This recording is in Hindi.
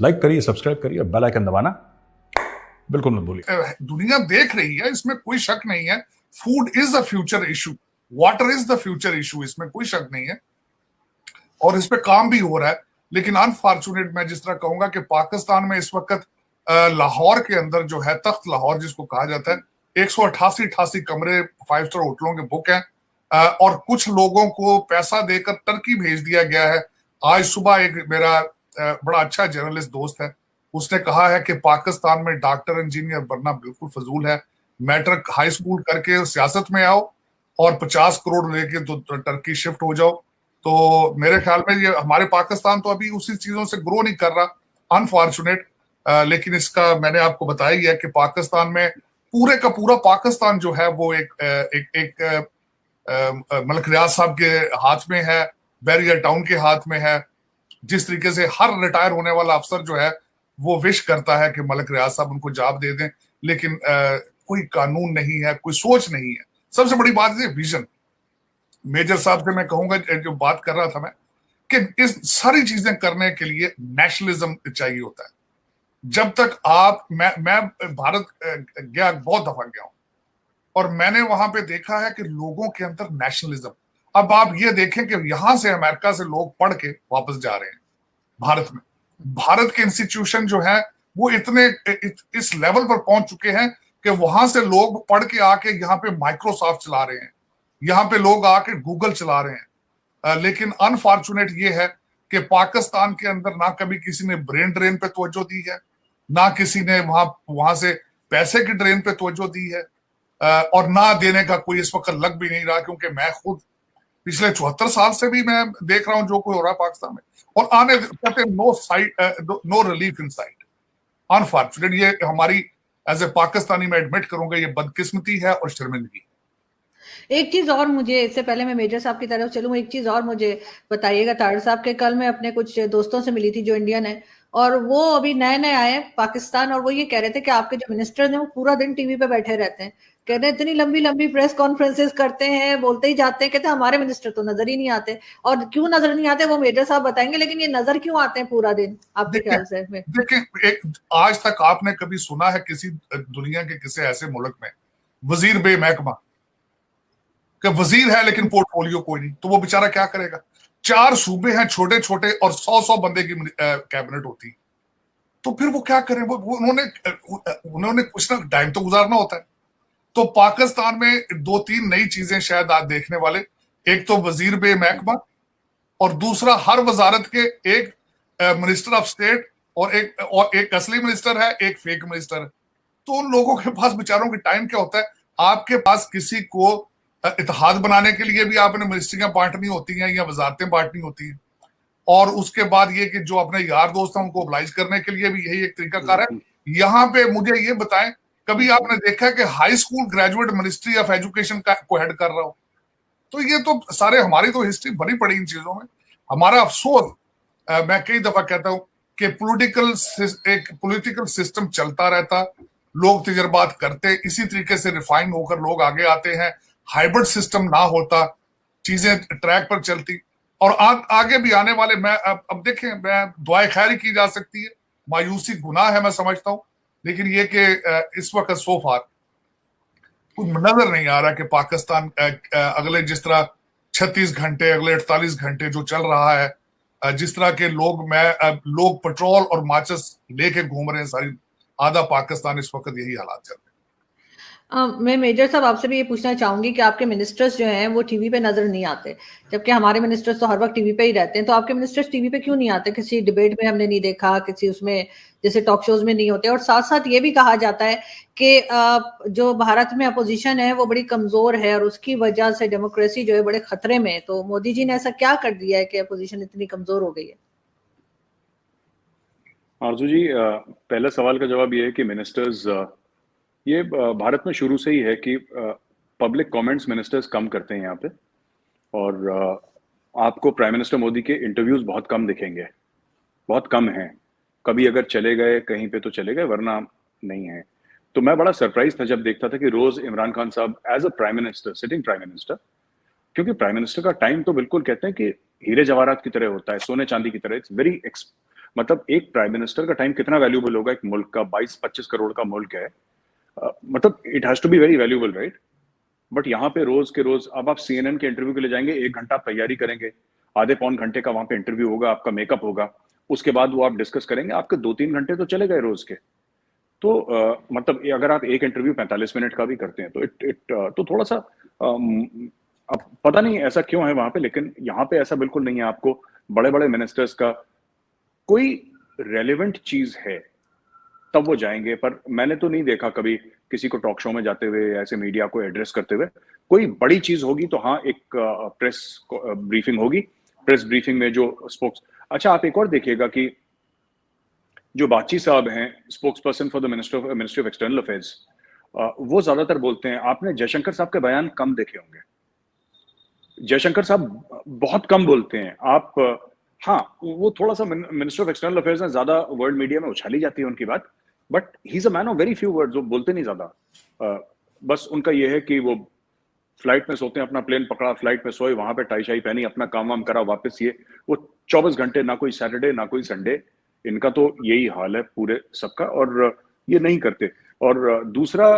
लाइक करिए, सब्सक्राइब करिए, बेल आइकन दबाना बिल्कुल मत भूलिए। दुनिया देख रही है, इसमें कोई शक नहीं है। Food is the future issue, water is the future issue, इसमें कोई शक नहीं है और इस पे काम भी हो रहा है। लेकिन अनफॉर्चुनेट मैं जिस तरह कहूंगा कि पाकिस्तान में इस वक्त लाहौर के अंदर जो है, तख्त लाहौर जिसको कहा जाता है, 188 कमरे 5 स्टार होटलों के बुक हैं और कुछ लोगों को पैसा देकर टर्की भेज दिया गया है। आज सुबह एक मेरा बड़ा अच्छा जर्नलिस्ट दोस्त है, उसने कहा है कि पाकिस्तान में डॉक्टर इंजीनियर बनना बिल्कुल फजूल है, मैट्रिक हाई स्कूल करके सियासत में आओ और 50 करोड़ लेके तो टर्की शिफ्ट हो जाओ। तो मेरे ख्याल में ये हमारे पाकिस्तान तो अभी उसी चीजों से ग्रो नहीं कर रहा, अनफॉर्चुनेट। लेकिन इसका मैंने आपको बताया ही है कि पाकिस्तान में पूरे का पूरा पाकिस्तान जो है वो एक मलक रियाज साहब के हाथ में है, बैरियर टाउन के हाथ में है। जिस तरीके से हर रिटायर होने वाला अफसर जो है वो विश करता है कि मलक रियाज साहब उनको जॉब दे दें, लेकिन कोई कानून नहीं है, कोई सोच नहीं है। सबसे बड़ी बात है विजन। मेजर साहब से मैं कहूंगा, जो बात कर रहा था मैं, कि इस सारी चीजें करने के लिए नेशनलिज्म चाहिए होता है। जब तक आप मैं भारत गया, बहुत दफा गया हूं और मैंने वहां पे देखा है कि लोगों के अंदर नेशनलिज्म। अब आप ये देखें कि यहां से अमेरिका से लोग पढ़ के वापस जा रहे हैं भारत में। भारत के इंस्टीट्यूशन जो है वो इतने इस लेवल पर पहुंच चुके हैं कि वहां से लोग पढ़ के आके यहाँ पे माइक्रोसॉफ्ट चला रहे हैं, यहाँ पे लोग आके गूगल चला रहे हैं। लेकिन अनफॉर्चुनेट ये है कि पाकिस्तान के अंदर ना कभी किसी ने ब्रेन ड्रेन पे तवज्जो दी है, ना किसी ने वहां से पैसे की ड्रेन पे तवज्जो दी है, और ना देने का कोई इस वक्त लग भी नहीं रहा। क्योंकि मैं खुद पिछले 74 साल से भी मैं देख रहा हूं जो कोई हो रहा है पाकिस्तान में, और आने कहते no side, no relief inside. Unfortunate ये हमारी एज ए पाकिस्तानी मैं एडमिट करूंगा, ये बदकिस्मती है और शर्मिंदगी। एक चीज और मुझे, इससे पहले मैं मेजर साहब की तरफ चलूं, एक चीज और मुझे बताइएगा तार साहब के, कल मैं अपने कुछ दोस्तों से मिली थी जो इंडियन है और वो अभी नए नए आए हैं पाकिस्तान, और वो ये कह रहे थे कि आपके जो मिनिस्टर हैं वो पूरा दिन टीवी पे बैठे रहते हैं, कह रहे हैं इतनी लंबी लंबी प्रेस कॉन्फ्रेंसेस करते हैं, बोलते ही जाते हैं, कहते हैं हमारे मिनिस्टर तो नजर ही नहीं आते। और क्यों नजर नहीं आते वो मेजर साहब बताएंगे, लेकिन ये नजर क्यों आते हैं पूरा दिन आपके ख्याल से? देखिए, आज तक आपने कभी सुना है किसी दुनिया के किसी ऐसे मुल्क में वजीर बे महकमा, कि वजीर है लेकिन पोर्टफोलियो कोई नहीं, तो वो बेचारा क्या करेगा? 4 सूबे हैं छोटे छोटे और 100 बंदे की कैबिनेट होती, तो फिर वो क्या करें? वो उन्होंने कुछ ना टाइम तो गुजारना होता है। तो पाकिस्तान में 2-3 नई चीजें शायद आज देखने वाले, एक तो वजीर बे महकमा, और दूसरा हर वजारत के एक मिनिस्टर ऑफ स्टेट, और एक असली मिनिस्टर है, एक फेक मिनिस्टर है। तो उन लोगों के पास बेचारों के टाइम क्या होता है? आपके पास किसी को इत्तेहाद बनाने के लिए भी आपने मिनिस्ट्रियां बांटनी होती हैं या वजारतें बांटनी होती हैं, और उसके बाद ये कि जो अपने यार दोस्त हैं उनको ओबलाइज करने के लिए भी यही एक तरीकाकार है। यहाँ पे मुझे ये बताएं, कभी आपने देखा है कि high school graduate ministry of education को हेड कर रहा हो? तो ये तो सारे, हमारी तो हिस्ट्री भरी पड़ी इन चीजों में। हमारा अफसोस, मैं कई दफा कहता हूं कि पॉलिटिकल सिस्टम चलता रहता, लोग तजर्बात करते, इसी तरीके से रिफाइन होकर लोग आगे आते हैं। हाइब्रिड सिस्टम ना होता, चीजें ट्रैक पर चलती, और आगे भी आने वाले, मैं अब देखें, मैं दुआए खैर ही की जा सकती है, मायूसी गुनाह है मैं समझता हूं, लेकिन ये कि इस वक्त सो फार कुछ नजर नहीं आ रहा कि पाकिस्तान अगले, जिस तरह 36 घंटे, अगले 48 घंटे जो चल रहा है, जिस तरह के लोग पेट्रोल और माचिस लेके घूम रहे हैं सारी, आधा पाकिस्तान इस वक्त यही हालात चल रहे हैं। मैं मेजर साहब आपसे भी ये पूछना चाहूंगी कि आपके मिनिस्टर्स जो हैं वो टीवी पे नजर नहीं आते, जबकि हमारे मिनिस्टर्स तो हर वक्त टीवी पे ही रहते हैं, तो आपके मिनिस्टर्स टीवी पे क्यों नहीं आते? किसी डिबेट में हमने नहीं देखा, किसी उसमें जैसे टॉक शोज में नहीं होते। और साथ साथ ये भी कहा जाता है कि जो भारत में अपोजिशन है वो बड़ी कमजोर है और उसकी वजह से डेमोक्रेसी जो है बड़े खतरे में है। तो मोदी जी ने ऐसा क्या कर दिया है कि अपोजिशन इतनी कमजोर हो गई है? आरजू जी, पहला सवाल का जवाब ये है कि मिनिस्टर्स, ये भारत में शुरू से ही है कि पब्लिक कमेंट्स मिनिस्टर्स कम करते हैं यहाँ पे, और आपको प्राइम मिनिस्टर मोदी के इंटरव्यूज बहुत कम दिखेंगे, बहुत कम हैं। कभी अगर चले गए कहीं पे तो चले गए, वरना नहीं है। तो मैं बड़ा सरप्राइज था जब देखता था कि रोज इमरान खान साहब as a prime minister, sitting prime minister, क्योंकि प्राइम मिनिस्टर का टाइम तो बिल्कुल कहते हैं कि हीरे जवाहरात की तरह होता है, सोने चांदी की तरह, इट्स वेरी मतलब एक प्राइम मिनिस्टर का टाइम कितना वैल्यूबल होगा एक मुल्क का, 22-25 करोड़ का मुल्क है, मतलब it has to be very valuable, right? But यहाँ पे रोज के रोज, अब आप सीएनएन के इंटरव्यू के लिए जाएंगे, 1 घंटा आप तैयारी करेंगे, आधे पौन घंटे का वहां पे इंटरव्यू होगा, आपका मेकअप होगा, उसके बाद वो आप डिस्कस करेंगे, आपके 2-3 घंटे तो चले गए रोज के। तो मतलब अगर आप एक इंटरव्यू 45 मिनट का भी करते हैं तो तो थोड़ा सा अब पता नहीं ऐसा क्यों है वहां पे, लेकिन यहाँ पे ऐसा बिल्कुल नहीं है। आपको बड़े बड़े मिनिस्टर्स का कोई रेलेवेंट चीज है तब वो जाएंगे, पर मैंने तो नहीं देखा कभी किसी को टॉक शो में जाते हुए ऐसे मीडिया को एड्रेस करते हुए। कोई बड़ी चीज होगी तो हाँ, एक प्रेस ब्रीफिंग होगी, प्रेस ब्रीफिंग में जो स्पोक्स, अच्छा आप एक और देखिएगा कि जो बाची साहब हैं, spokes person for the ministry of external affairs, वो ज्यादातर बोलते हैं। आपने जयशंकर साहब के बयान कम देखे होंगे, जयशंकर साहब बहुत कम बोलते हैं। आप हाँ, वो थोड़ा सा मिनिस्टर ऑफ एक्सटर्नल अफेयर्स है, ज्यादा वर्ल्ड मीडिया में उछाली जाती है उनकी बात, but he is a man of very few words, वो बोलते नहीं ज्यादा। बस उनका ये है कि वो फ्लाइट में सोते हैं, अपना प्लेन पकड़ा, फ्लाइट में सोए, वहां पे टाई शाई पहनी, अपना काम वाम करा, वापस ये वो 24 घंटे, ना कोई सैटरडे ना कोई संडे, इनका तो यही हाल है पूरे सबका, और ये नहीं करते। और दूसरा